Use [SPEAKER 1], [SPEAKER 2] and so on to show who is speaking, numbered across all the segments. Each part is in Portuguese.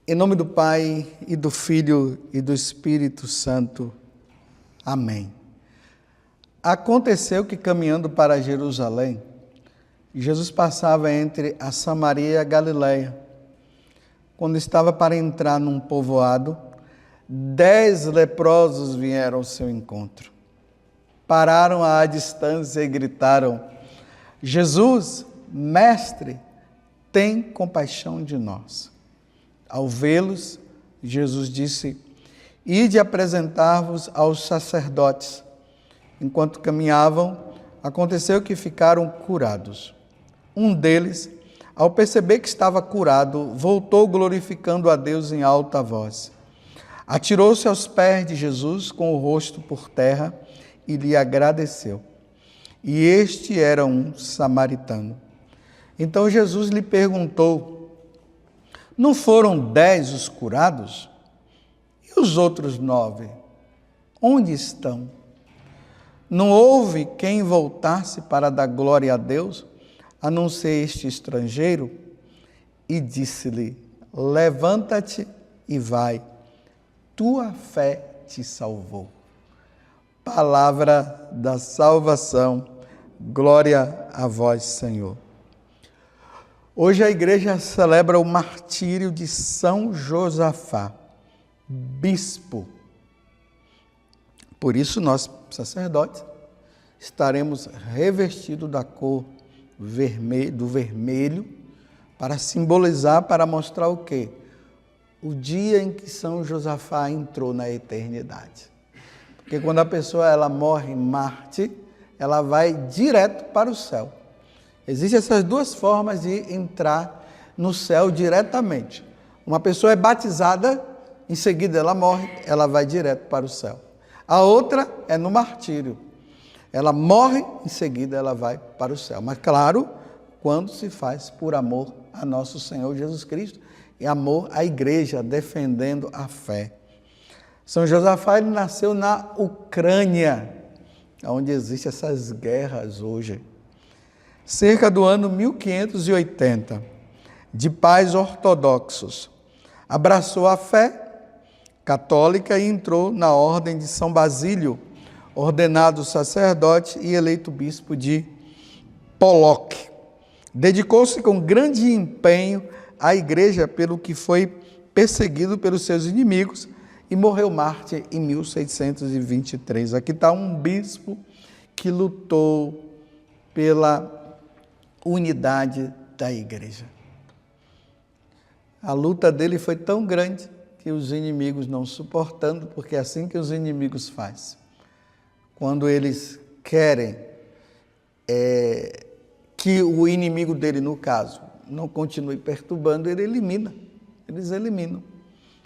[SPEAKER 1] Em nome do Pai, e do Filho, e do Espírito Santo. Amém. Aconteceu que, caminhando para Jerusalém, Jesus passava entre a Samaria e a Galileia. Quando estava para entrar num povoado, 10 leprosos vieram ao seu encontro. Pararam à distância e gritaram: Jesus, mestre, tem compaixão de nós. Ao vê-los, Jesus disse: ide apresentar-vos aos sacerdotes. Enquanto caminhavam, aconteceu que ficaram curados. Um deles, ao perceber que estava curado, voltou glorificando a Deus em alta voz. Atirou-se aos pés de Jesus com o rosto por terra e lhe agradeceu. E este era um samaritano. Então Jesus lhe perguntou: não foram 10 os curados? E os outros 9? Onde estão? Não houve quem voltasse para dar glória a Deus, a não ser este estrangeiro? E disse-lhe: levanta-te e vai, tua fé te salvou. Palavra da salvação, glória a vós, Senhor. Hoje a igreja celebra o martírio de São Josafá, bispo. Por isso nós, sacerdotes, estaremos revestidos da cor do vermelho, para simbolizar, para mostrar o quê? O dia em que São Josafá entrou na eternidade. Porque quando a pessoa ela morre mártir, ela vai direto para o céu. Existem essas duas formas de entrar no céu diretamente. Uma pessoa é batizada, em seguida ela morre, ela vai direto para o céu. A outra é no martírio. Ela morre, em seguida ela vai para o céu. Mas claro, quando se faz por amor a nosso Senhor Jesus Cristo e amor à igreja, defendendo a fé. São Josafá ele nasceu na Ucrânia, onde existem essas guerras hoje. Cerca do ano 1580, de pais ortodoxos, abraçou a fé católica e entrou na ordem de São Basílio, ordenado sacerdote e eleito bispo de Polóck. Dedicou-se com grande empenho à igreja, pelo que foi perseguido pelos seus inimigos e morreu mártir em 1623. Aqui está um bispo que lutou pela unidade da igreja. A luta dele foi tão grande que os inimigos não suportando, porque é assim que os inimigos fazem. Quando eles querem que o inimigo dele, no caso, não continue perturbando, eles eliminam.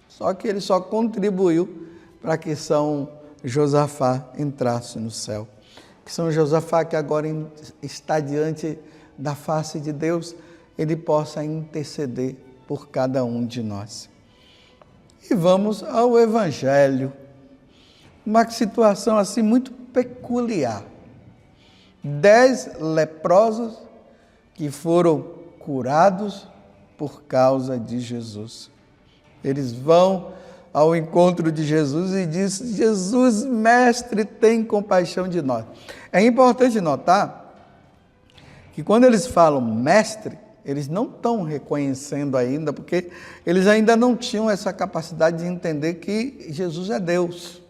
[SPEAKER 1] Só que ele só contribuiu para que São Josafá entrasse no céu. Que São Josafá, que agora está diante da face de Deus, ele possa interceder por cada um de nós. E vamos ao Evangelho. Uma situação assim muito peculiar. 10 leprosos que foram curados por causa de Jesus. Eles vão ao encontro de Jesus e dizem: Jesus, mestre, tem compaixão de nós. É importante notar que quando eles falam mestre, eles não estão reconhecendo ainda, porque eles ainda não tinham essa capacidade de entender que Jesus é Deus,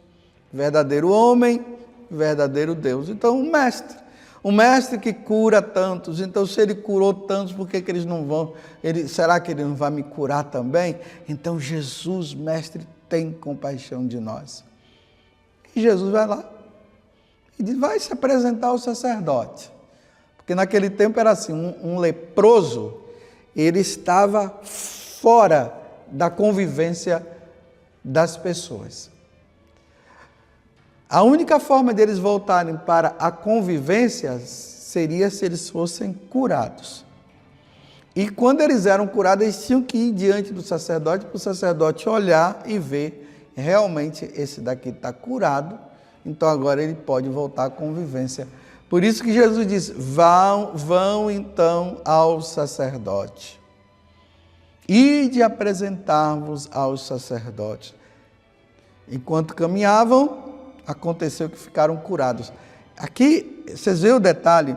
[SPEAKER 1] verdadeiro homem, verdadeiro Deus. Então, um mestre que cura tantos, então se ele curou tantos, por que eles não vão? Será que ele não vai me curar também? Então, Jesus, mestre, tem compaixão de nós. E Jesus vai lá e diz: vai se apresentar ao sacerdote. Porque naquele tempo era assim, um leproso, ele estava fora da convivência das pessoas. A única forma deles voltarem para a convivência seria se eles fossem curados. E quando eles eram curados, eles tinham que ir diante do sacerdote, para o sacerdote olhar e ver, realmente esse daqui está curado, então agora ele pode voltar à convivência. Por isso que Jesus diz, vão então ao sacerdote. Ide apresentar-vos aos sacerdotes. Enquanto caminhavam, aconteceu que ficaram curados. Aqui, vocês veem o detalhe,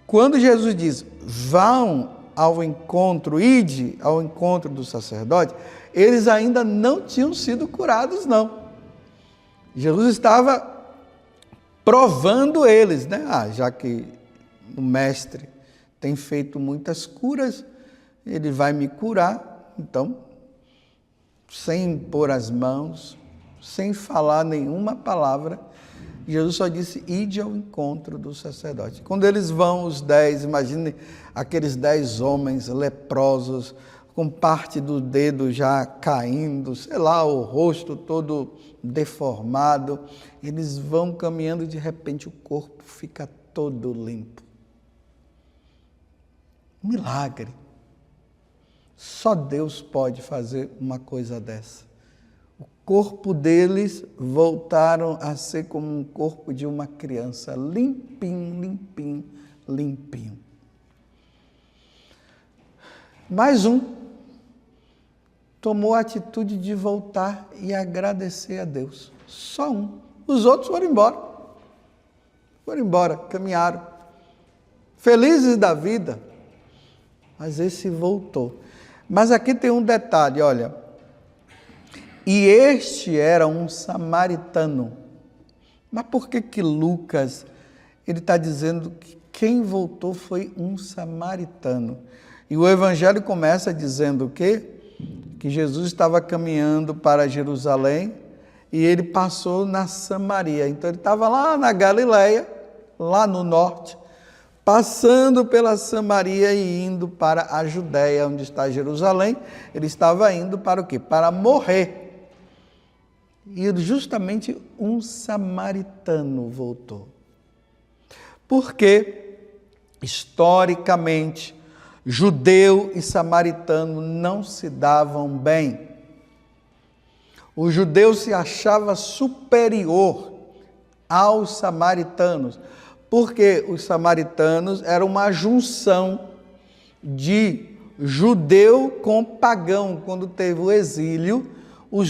[SPEAKER 1] quando Jesus diz, vão ao encontro, ide ao encontro do sacerdote, eles ainda não tinham sido curados, não. Jesus estava provando eles, né? Já que o mestre tem feito muitas curas, ele vai me curar, então, sem pôr as mãos, sem falar nenhuma palavra, Jesus só disse, ide ao encontro do sacerdote. Quando eles vão, os 10, imagine aqueles 10 homens leprosos, com parte do dedo já caindo, sei lá, o rosto todo deformado, eles vão caminhando e de repente o corpo fica todo limpo. Milagre. Só Deus pode fazer uma coisa dessa. O corpo deles voltaram a ser como um corpo de uma criança, limpinho, limpinho, limpinho. Mais um tomou a atitude de voltar e agradecer a Deus. Só um. Os outros foram embora. Foram embora, caminharam. Felizes da vida. Mas esse voltou. Mas aqui tem um detalhe, olha. E este era um samaritano. Mas por que Lucas, ele está dizendo que quem voltou foi um samaritano? E o evangelho começa dizendo o quê? Que Jesus estava caminhando para Jerusalém e ele passou na Samaria. Então ele estava lá na Galileia, lá no norte, passando pela Samaria e indo para a Judéia, onde está Jerusalém. Ele estava indo para o quê? Para morrer. E justamente um samaritano voltou. Porque, historicamente, judeu e samaritano não se davam bem. O judeu se achava superior aos samaritanos, porque os samaritanos eram uma junção de judeu com pagão. Quando teve o exílio, os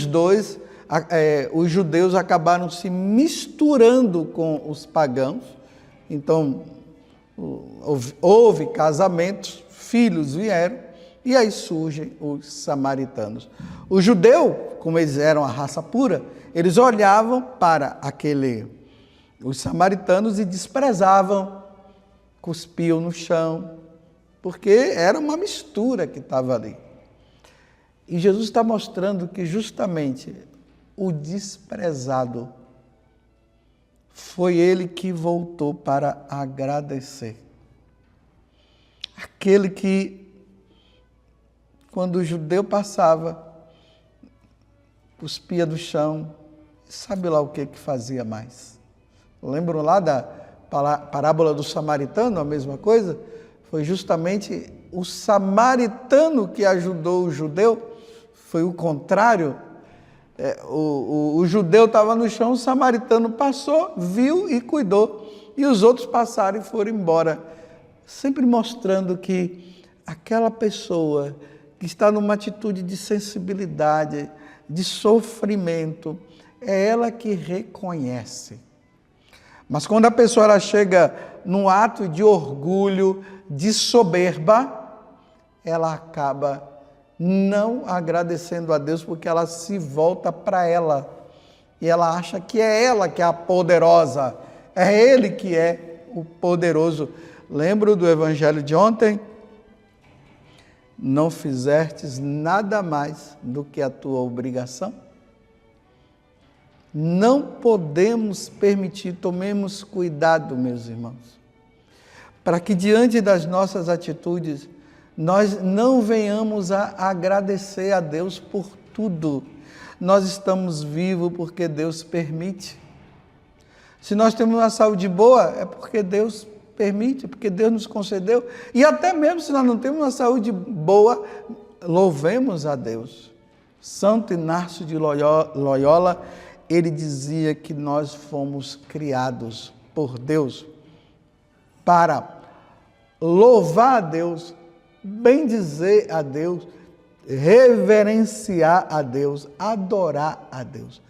[SPEAKER 1] judeus acabaram se misturando com os pagãos. Então, houve casamentos, filhos vieram, e aí surgem os samaritanos. O judeu, como eles eram a raça pura, eles olhavam para os samaritanos e desprezavam, cuspiam no chão, porque era uma mistura que estava ali. E Jesus está mostrando que justamente o desprezado foi ele que voltou para agradecer. Aquele que, quando o judeu passava, cuspia do chão, sabe lá o que fazia mais. Lembram lá da parábola do samaritano, a mesma coisa? Foi justamente o samaritano que ajudou o judeu, foi o contrário. O judeu estava no chão, o samaritano passou, viu e cuidou, e os outros passaram e foram embora. Sempre mostrando que aquela pessoa que está numa atitude de sensibilidade, de sofrimento, é ela que reconhece. Mas quando a pessoa ela chega num ato de orgulho, de soberba, ela acaba não agradecendo a Deus, porque ela se volta para ela. E ela acha que é ela que é a poderosa, é Ele que é o poderoso. Lembro do evangelho de ontem? Não fizestes nada mais do que a tua obrigação? Não podemos permitir, tomemos cuidado, meus irmãos, para que diante das nossas atitudes, nós não venhamos a agradecer a Deus por tudo. Nós estamos vivos porque Deus permite. Se nós temos uma saúde boa, é porque Deus permite, porque Deus nos concedeu. E até mesmo se nós não temos uma saúde boa, louvemos a Deus. Santo Inácio de Loyola, ele dizia que nós fomos criados por Deus para louvar a Deus, bendizer a Deus, reverenciar a Deus, adorar a Deus.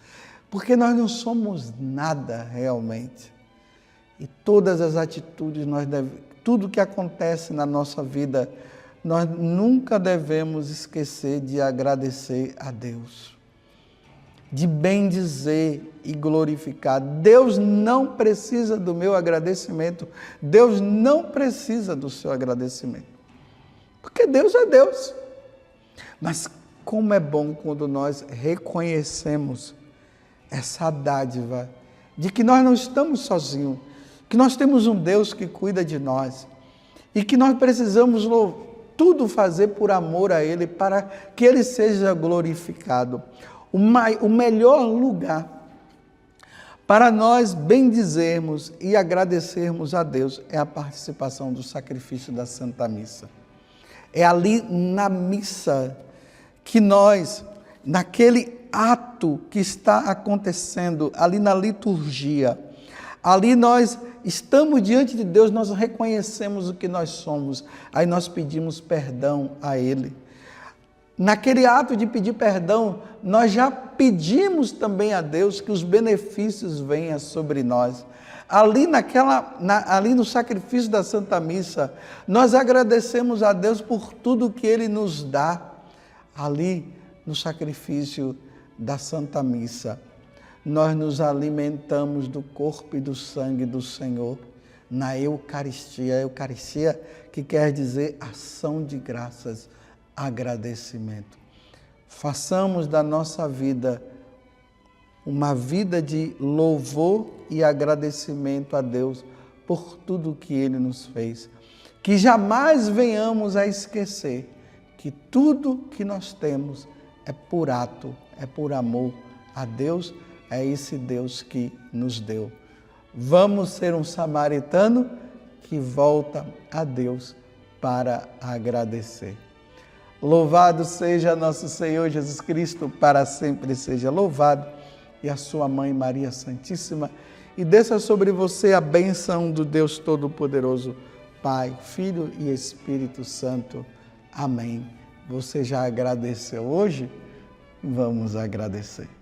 [SPEAKER 1] Porque nós não somos nada realmente. E todas as atitudes, tudo que acontece na nossa vida, nós nunca devemos esquecer de agradecer a Deus, de bendizer e glorificar. Deus não precisa do meu agradecimento, Deus não precisa do seu agradecimento, porque Deus é Deus. Mas como é bom quando nós reconhecemos essa dádiva de que nós não estamos sozinhos, que nós temos um Deus que cuida de nós e que nós precisamos tudo fazer por amor a Ele, para que Ele seja glorificado. O melhor lugar para nós bendizermos e agradecermos a Deus é a participação do sacrifício da Santa Missa. É ali na missa que nós, naquele ato que está acontecendo, ali na liturgia, ali nós estamos diante de Deus, nós reconhecemos o que nós somos, aí nós pedimos perdão a Ele. Naquele ato de pedir perdão, nós já pedimos também a Deus que os benefícios venham sobre nós. Ali, ali no sacrifício da Santa Missa, nós agradecemos a Deus por tudo que Ele nos dá. Ali no sacrifício da Santa Missa, nós nos alimentamos do corpo e do sangue do Senhor na Eucaristia. A Eucaristia que quer dizer ação de graças, agradecimento. Façamos da nossa vida uma vida de louvor e agradecimento a Deus por tudo que Ele nos fez. Que jamais venhamos a esquecer que tudo que nós temos é por ato, é por amor a Deus, é esse Deus que nos deu. Vamos ser um samaritano que volta a Deus para agradecer. Louvado seja nosso Senhor Jesus Cristo, para sempre seja louvado, e a sua Mãe Maria Santíssima, e desça sobre você a bênção do Deus Todo-Poderoso, Pai, Filho e Espírito Santo. Amém. Você já agradeceu hoje? Vamos agradecer.